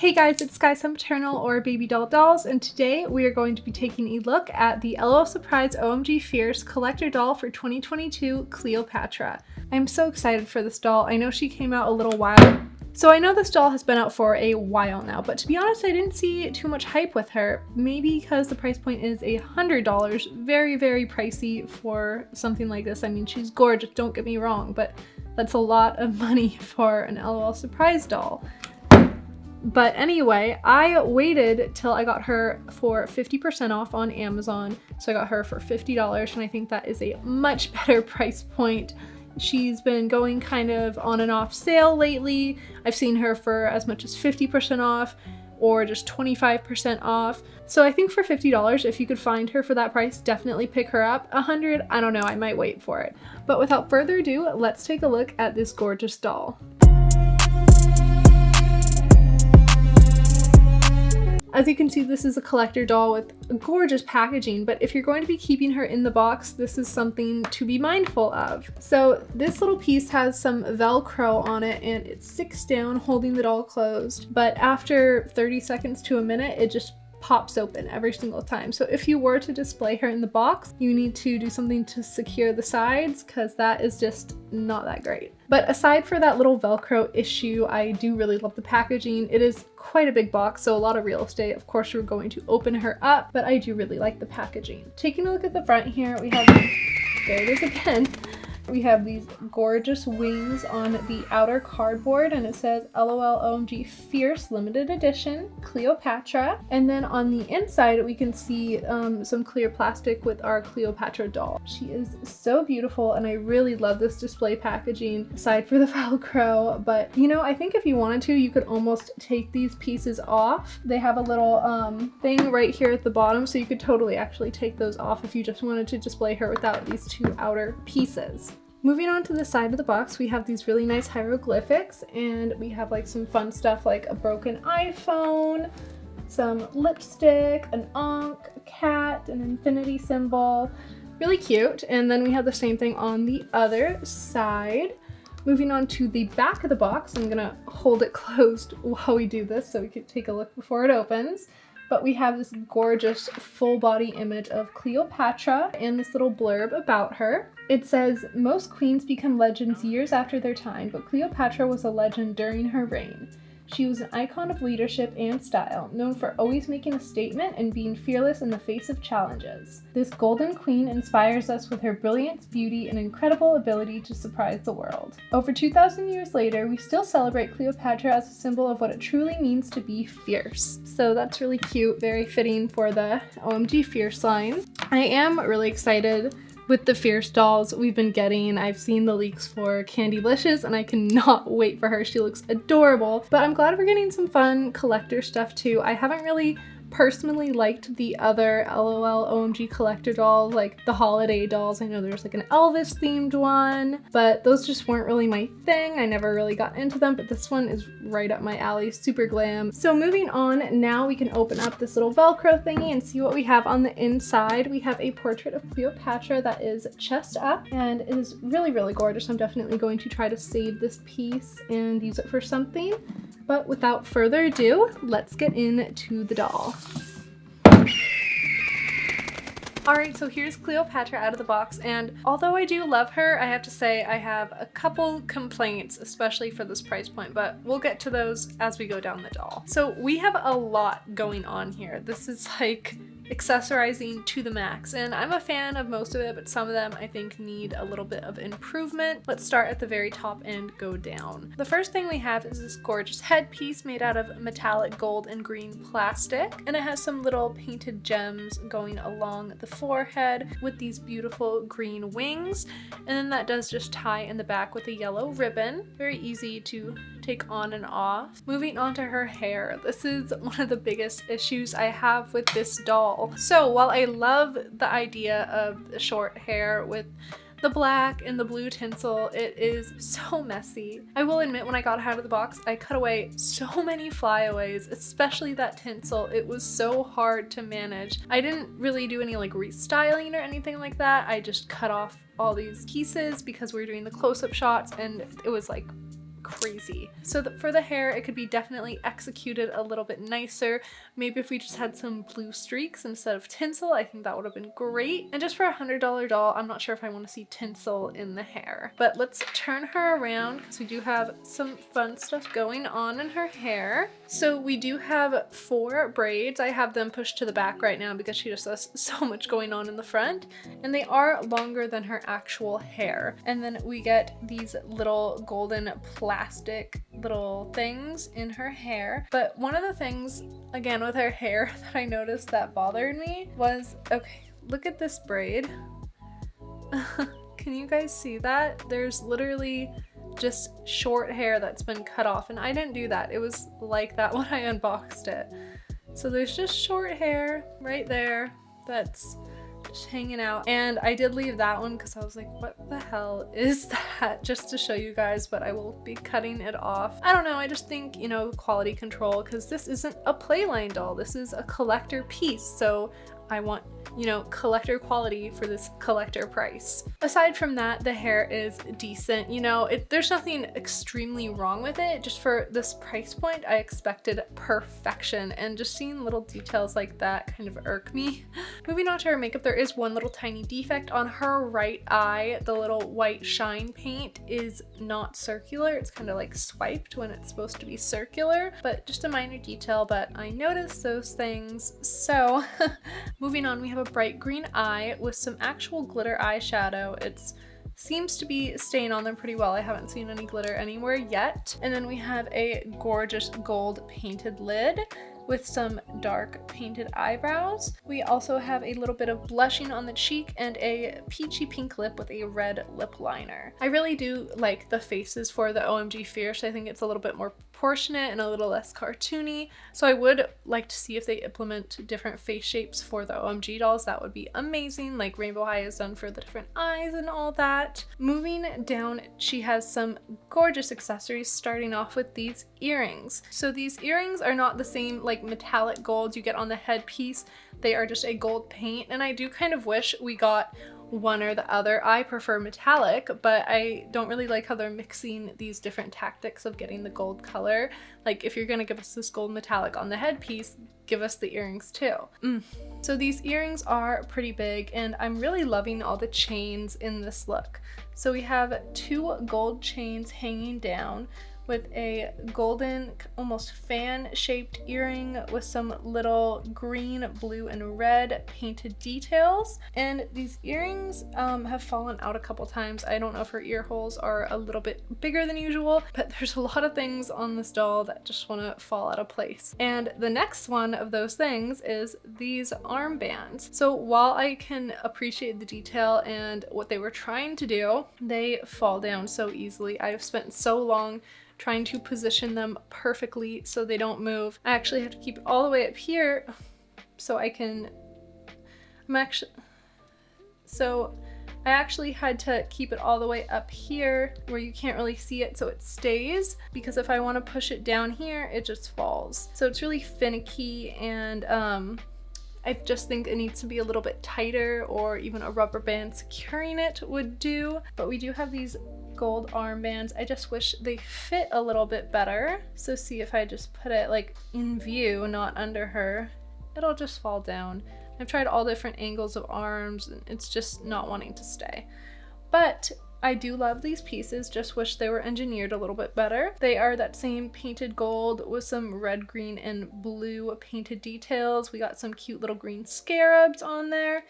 Hey guys, it's Sempiternal or Baby Doll Dolls, and today we are going to be taking a look at the L.O.L Surprise O.M.G Fierce Collector Doll for 2022 Cleopatra. I'm so excited for this doll. I know she came out a little while. So I know this doll has been out for a while now, but to be honest, I didn't see too much hype with her. Maybe because the price point is $100, very, very pricey for something like this. I mean, she's gorgeous, don't get me wrong, but that's a lot of money for an L.O.L Surprise doll. But anyway, I waited till I got her for 50% off on Amazon. So I got her for $50, and I think that is a much better price point. She's been going kind of on and off sale lately. I've seen her for as much as 50% off or just 25% off. So I think for $50, if you could find her for that price, definitely pick her up. $100, I don't know, I might wait for it. But without further ado, let's take a look at this gorgeous doll. As you can see, this is a collector doll with gorgeous packaging, but if you're going to be keeping her in the box, this is something to be mindful of. So this little piece has some Velcro on it and it sticks down, holding the doll closed. But after 30 seconds to a minute, it just pops open every single time. So if you were to display her in the box, you need to do something to secure the sides because that is just not that great. But aside for that little Velcro issue, I do really love the packaging. It is quite a big box, so a lot of real estate. Of course, we're going to open her up, but I do really like the packaging. Taking a look at the front here, we have, there it is again. We have these gorgeous wings on the outer cardboard, and it says L.O.L O.M.G Fierce Limited Edition Cleopatra. And then on the inside, we can see some clear plastic with our Cleopatra doll. She is so beautiful, and I really love this display packaging, aside for the Velcro. But you know, I think if you wanted to, you could almost take these pieces off. They have a little thing right here at the bottom, so you could totally actually take those off if you just wanted to display her without these two outer pieces. Moving on to the side of the box, we have these really nice hieroglyphics, and we have like some fun stuff like a broken iPhone, some lipstick, an ankh, a cat, an infinity symbol. Really cute. And then we have the same thing on the other side. Moving on to the back of the box, I'm gonna hold it closed while we do this so we can take a look before it opens. But we have this gorgeous full body image of Cleopatra and this little blurb about her. It says, most queens become legends years after their time, but Cleopatra was a legend during her reign. She was an icon of leadership and style, known for always making a statement and being fearless in the face of challenges. This golden queen inspires us with her brilliance, beauty, and incredible ability to surprise the world. Over 2,000 years later, we still celebrate Cleopatra as a symbol of what it truly means to be fierce. So that's really cute, very fitting for the O.M.G Fierce line. I am really excited with the Fierce dolls we've been getting. I've seen the leaks for Candylicious and I cannot wait for her. She looks adorable, but I'm glad we're getting some fun collector stuff too. I haven't really personally liked the other L.O.L O.M.G collector dolls, like the holiday dolls. I know there's like an Elvis themed one, but those just weren't really my thing. I never really got into them, but this one is right up my alley, super glam. So moving on, now we can open up this little Velcro thingy and see what we have on the inside. We have a portrait of Cleopatra that is chest up and it is really, really gorgeous. I'm definitely going to try to save this piece and use it for something. But without further ado, let's get into the doll. Alright, so here's Cleopatra out of the box, and although I do love her, I have to say I have a couple complaints, especially for this price point, but we'll get to those as we go down the doll. So we have a lot going on here. This is like accessorizing to the max, and I'm a fan of most of it, but some of them I think need a little bit of improvement. Let's start at the very top and go down. The first thing we have is this gorgeous headpiece made out of metallic gold and green plastic, and it has some little painted gems going along the forehead with these beautiful green wings, and then that does just tie in the back with a yellow ribbon. Very easy to take on and off. Moving on to her hair. This is one of the biggest issues I have with this doll. So while I love the idea of the short hair with the black and the blue tinsel, it is so messy. I will admit, when I got it out of the box, I cut away so many flyaways, especially that tinsel. It was so hard to manage. I didn't really do any like restyling or anything like that. I just cut off all these pieces because we were doing the close-up shots and it was like crazy. So for the hair, it could be definitely executed a little bit nicer. Maybe if we just had some blue streaks instead of tinsel, I think that would have been great. And just for $100 doll, I'm not sure if I want to see tinsel in the hair. But let's turn her around because we do have some fun stuff going on in her hair. So we do have 4 braids. I have them pushed to the back right now because she just has so much going on in the front, and they are longer than her actual hair. And then we get these little golden plastic little things in her hair. But one of the things, again, with her hair that I noticed that bothered me was, okay, look at this braid. Can you guys see that? There's literally just short hair that's been cut off, and I didn't do that. It was like that when I unboxed it. So there's just short hair right there that's just hanging out, and I did leave that one because I was like, what the hell is that? Just to show you guys, but I will be cutting it off. I don't know, I just think, you know, quality control, because this isn't a playline doll, this is a collector piece, so I want, you know, collector quality for this collector price. Aside from that, the hair is decent. You know, there's nothing extremely wrong with it. Just for this price point, I expected perfection, and just seeing little details like that kind of irk me. Moving on to her makeup, there is one little tiny defect on her right eye. The little white shine paint is not circular. It's kind of like swiped when it's supposed to be circular, but just a minor detail, but I noticed those things. So moving on, we have a bright green eye with some actual glitter eyeshadow. It seems to be staying on them pretty well. I haven't seen any glitter anywhere yet. And then we have a gorgeous gold painted lid with some dark painted eyebrows. We also have a little bit of blushing on the cheek and a peachy pink lip with a red lip liner. I really do like the faces for the O.M.G Fierce. I think it's a little bit more proportionate and a little less cartoony. So I would like to see if they implement different face shapes for the O.M.G dolls. That would be amazing, like Rainbow High has done for the different eyes and all that. Moving down, she has some gorgeous accessories, starting off with these earrings. So these earrings are not the same like metallic gold you get on the headpiece. They are just a gold paint, and I do kind of wish we got one or the other. I prefer metallic, but I don't really like how they're mixing these different tactics of getting the gold color. Like, if you're gonna give us this gold metallic on the headpiece, give us the earrings too. So these earrings are pretty big, and I'm really loving all the chains in this look. So we have 2 gold chains hanging down with a golden, almost fan-shaped earring with some little green, blue, and red painted details. And these earrings have fallen out a couple times. I don't know if her ear holes are a little bit bigger than usual, but there's a lot of things on this doll that just want to fall out of place. And the next one of those things is these armbands. So while I can appreciate the detail and what they were trying to do, they fall down so easily. I've spent so long trying to position them perfectly so they don't move. I actually have to keep it all the way up here so I actually had to keep it all the way up here where you can't really see it so it stays, because if I want to push it down here, it just falls. So it's really finicky, and I just think it needs to be a little bit tighter, or even a rubber band securing it would do. But we do have these gold armbands. I just wish they fit a little bit better. So see, if I just put it like in view, not under her, it'll just fall down. I've tried all different angles of arms, and it's just not wanting to stay. But I do love these pieces, just wish they were engineered a little bit better. They are that same painted gold with some red, green, and blue painted details. We got some cute little green scarabs on there,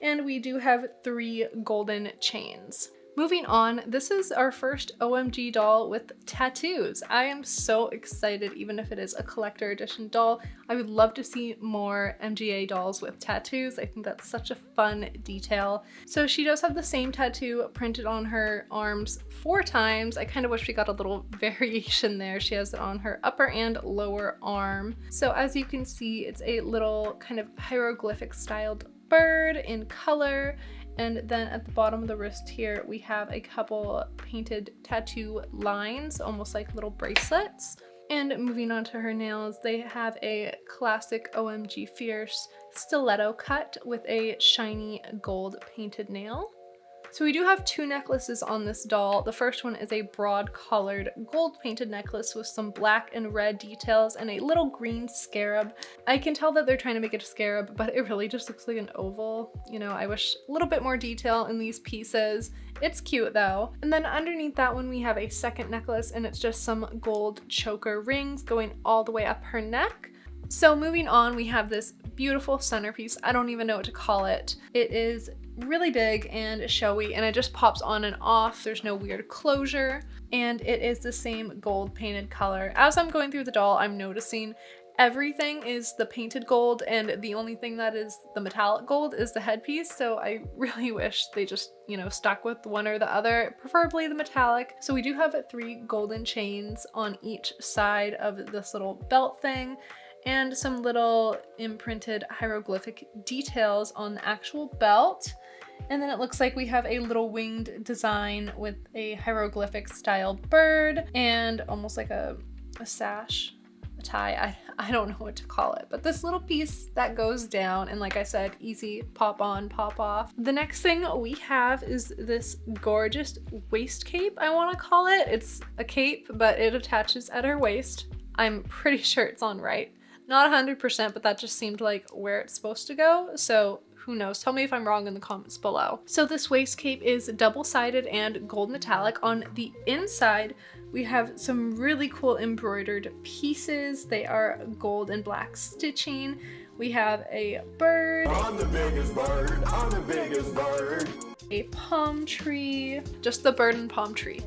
and we do have 3 golden chains. Moving on, this is our first O.M.G doll with tattoos. I am so excited, even if it is a collector edition doll. I would love to see more MGA dolls with tattoos. I think that's such a fun detail. So she does have the same tattoo printed on her arms 4 times. I kind of wish we got a little variation there. She has it on her upper and lower arm. So as you can see, it's a little kind of hieroglyphic styled bird in color. And then at the bottom of the wrist here, we have a couple painted tattoo lines, almost like little bracelets. And moving on to her nails, they have a classic O.M.G Fierce stiletto cut with a shiny gold painted nail. So we do have two necklaces on this doll. The first one is a broad colored gold painted necklace with some black and red details and a little green scarab. I can tell that they're trying to make it a scarab, but it really just looks like an oval. You know, I wish a little bit more detail in these pieces. It's cute though. And then underneath that one, we have a second necklace, and it's just some gold choker rings going all the way up her neck. So moving on, we have this beautiful centerpiece. I don't even know what to call it. It is really big and showy, and it just pops on and off. There's no weird closure, and it is the same gold painted color. As I'm going through the doll, I'm noticing everything is the painted gold, and the only thing that is the metallic gold is the headpiece. So I really wish they just, you know, stuck with one or the other, preferably the metallic. So we do have 3 golden chains on each side of this little belt thing, and some little imprinted hieroglyphic details on the actual belt. And then it looks like we have a little winged design with a hieroglyphic style bird and almost like a sash, a tie. I don't know what to call it, but this little piece that goes down, and like I said, easy pop on, pop off. The next thing we have is this gorgeous waist cape, I want to call it. It's a cape, but it attaches at her waist. I'm pretty sure it's on right. Not 100%, but that just seemed like where it's supposed to go. So who knows? Tell me if I'm wrong in the comments below. So this waist cape is double-sided and gold metallic. On the inside, we have some really cool embroidered pieces. They are gold and black stitching. We have a bird. I'm the biggest bird. I'm the biggest bird. A palm tree. Just the bird and palm tree.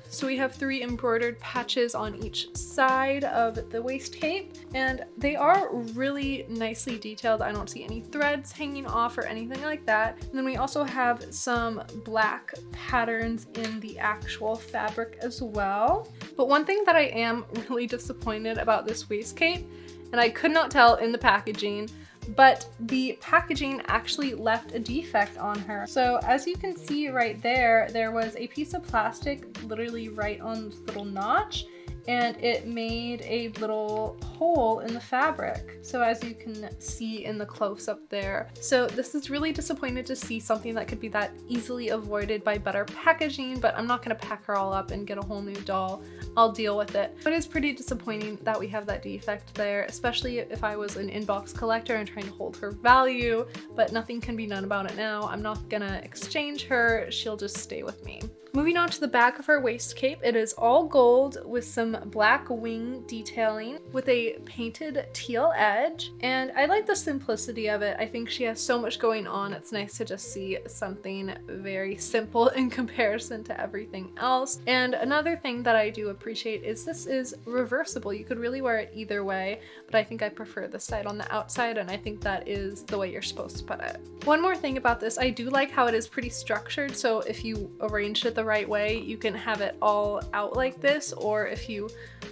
So we have 3 embroidered patches on each side of the waist cape, and they are really nicely detailed. I don't see any threads hanging off or anything like that. And then we also have some black patterns in the actual fabric as well. But one thing that I am really disappointed about this waist cape, and I could not tell in the packaging, but the packaging actually left a defect on her. So as you can see right there, there was a piece of plastic literally right on this little notch, and it made a little hole in the fabric. So as you can see in the close-up there. So this is really disappointed to see something that could be that easily avoided by better packaging, but I'm not gonna pack her all up and get a whole new doll. I'll deal with it. But it is pretty disappointing that we have that defect there, especially if I was an inbox collector and trying to hold her value, but nothing can be done about it now. I'm not gonna exchange her, she'll just stay with me. Moving on to the back of her waist cape, it is all gold with some black wing detailing with a painted teal edge, and I like the simplicity of it. I think she has so much going on. It's nice to just see something very simple in comparison to everything else. And another thing that I do appreciate is this is reversible. You could really wear it either way, but I think I prefer this side on the outside, and I think that is the way you're supposed to put it. One more thing about this, I do like how it is pretty structured, so if you arranged it the right way, you can have it all out like this, or if you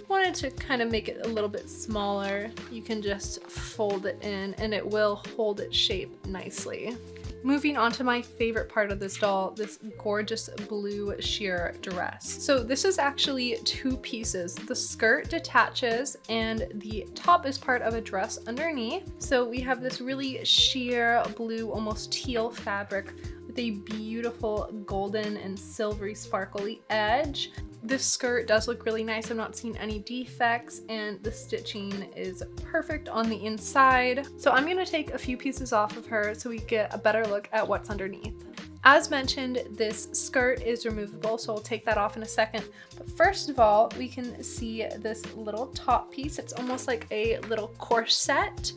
wanted to kind of make it a little bit smaller, you can just fold it in and it will hold its shape nicely. Moving on to my favorite part of this doll, this gorgeous blue sheer dress. So this is actually 2 pieces. The skirt detaches and the top is part of a dress underneath. So we have this really sheer blue, almost teal fabric with a beautiful golden and silvery sparkly edge. This skirt does look really nice. I'm not seeing any defects, and the stitching is perfect on the inside. So I'm gonna take a few pieces off of her so we get a better look at what's underneath. As mentioned, this skirt is removable, so we'll take that off in a second. But first of all, we can see this little top piece. It's almost like a little corset,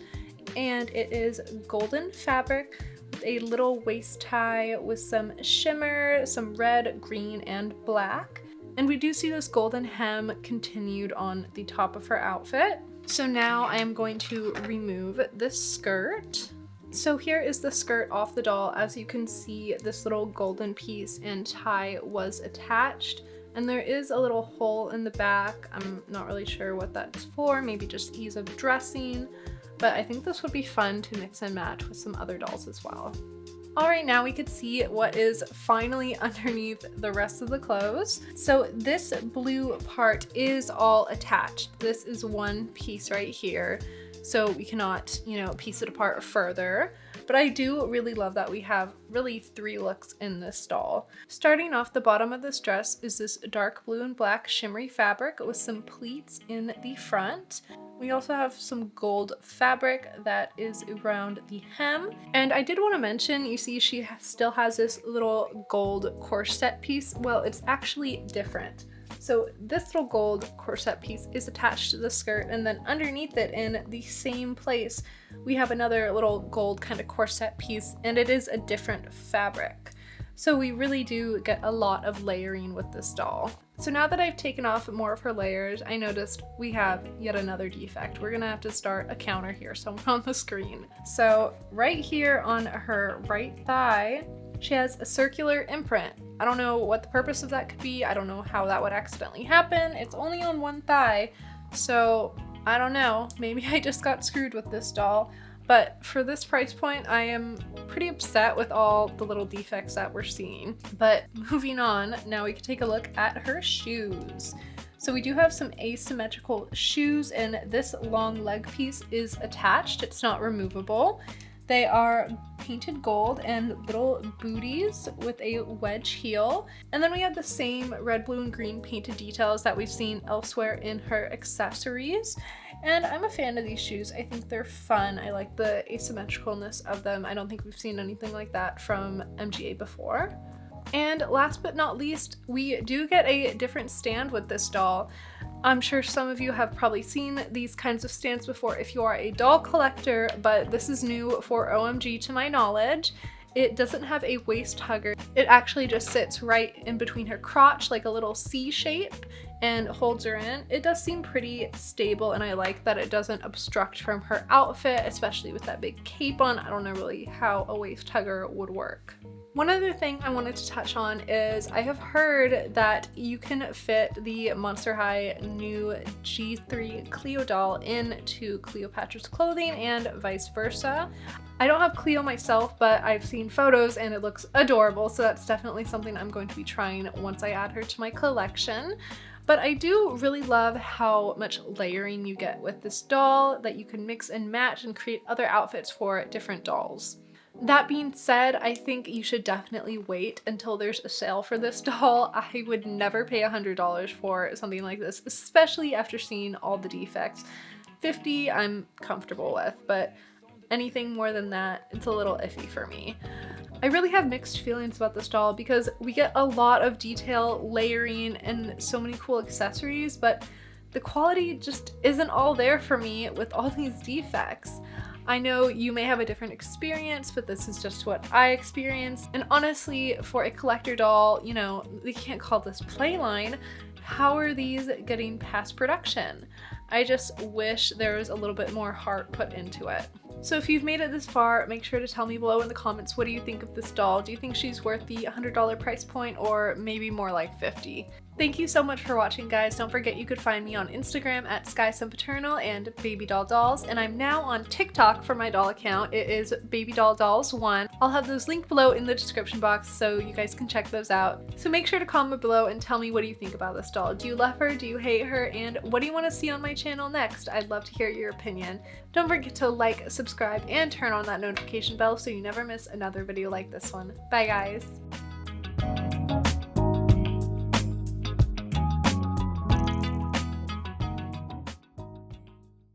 and it is golden fabric with a little waist tie with some shimmer, some red, green, and black. And we do see this golden hem continued on the top of her outfit. So now I am going to remove this skirt. So here is the skirt off the doll. As you can see, this little golden piece and tie was attached, and there is a little hole in the back. I'm not really sure what that's for, maybe just ease of dressing, but I think this would be fun to mix and match with some other dolls as well. All right, now we could see what is finally underneath the rest of the clothes. So this blue part is all attached. This is one piece right here, so we cannot, piece it apart further. But I do really love that we have really 3 looks in this doll. Starting off, the bottom of this dress is this dark blue and black shimmery fabric with some pleats in the front. We also have some gold fabric that is around the hem. And I did want to mention, you see she still has this little gold corset piece. Well, it's actually different. So this little gold corset piece is attached to the skirt, and then underneath it in the same place, we have another little gold kind of corset piece, and it is a different fabric. So we really do get a lot of layering with this doll. So now that I've taken off more of her layers, I noticed we have yet another defect. We're gonna have to start a counter here somewhere on the screen. So right here on her right thigh, she has a circular imprint. I don't know what the purpose of that could be. I don't know how that would accidentally happen. It's only on one thigh, so I don't know. Maybe I just got screwed with this doll. But for this price point, I am pretty upset with all the little defects that we're seeing. But moving on, now we can take a look at her shoes. So we do have some asymmetrical shoes, and this long leg piece is attached. It's not removable. They are painted gold and little booties with a wedge heel. And then we have the same red, blue, and green painted details that we've seen elsewhere in her accessories. And I'm a fan of these shoes. I think they're fun. I like the asymmetricalness of them. I don't think we've seen anything like that from MGA before. And last but not least, we do get a different stand with this doll. I'm sure some of you have probably seen these kinds of stands before if you are a doll collector, but this is new for O.M.G to my knowledge. It doesn't have a waist hugger. It actually just sits right in between her crotch like a little C shape and holds her in. It does seem pretty stable, and I like that it doesn't obstruct from her outfit, especially with that big cape on. I don't know really how a waist hugger would work. One other thing I wanted to touch on is I have heard that you can fit the Monster High new G3 Cleo doll into Cleopatra's clothing and vice versa. I don't have Cleo myself, but I've seen photos and it looks adorable, so that's definitely something I'm going to be trying once I add her to my collection. But I do really love how much layering you get with this doll, that you can mix and match and create other outfits for different dolls. That being said, I think you should definitely wait until there's a sale for this doll. I would never pay $100 for something like this, especially after seeing all the defects. $50 I'm comfortable with, but anything more than that, it's a little iffy for me. I really have mixed feelings about this doll because we get a lot of detail, layering, and so many cool accessories, but the quality just isn't all there for me with all these defects. I know you may have a different experience, but this is just what I experienced. And honestly, for a collector doll, you know, they can't call this playline. How are these getting past production? I just wish there was a little bit more heart put into it. So if you've made it this far, make sure to tell me below in the comments, what do you think of this doll? Do you think she's worth the $100 price point, or maybe more like $50? Thank you so much for watching, guys. Don't forget you could find me on Instagram at Sempiternal and Baby Doll Dolls, and I'm now on TikTok for my doll account. It is Baby Doll Dolls 1. I'll have those linked below in the description box so you guys can check those out. So make sure to comment below and tell me, what do you think about this doll? Do you love her? Do you hate her? And what do you want to see on my channel next? I'd love to hear your opinion. Don't forget to like, subscribe, and turn on that notification bell so you never miss another video like this one. Bye, guys.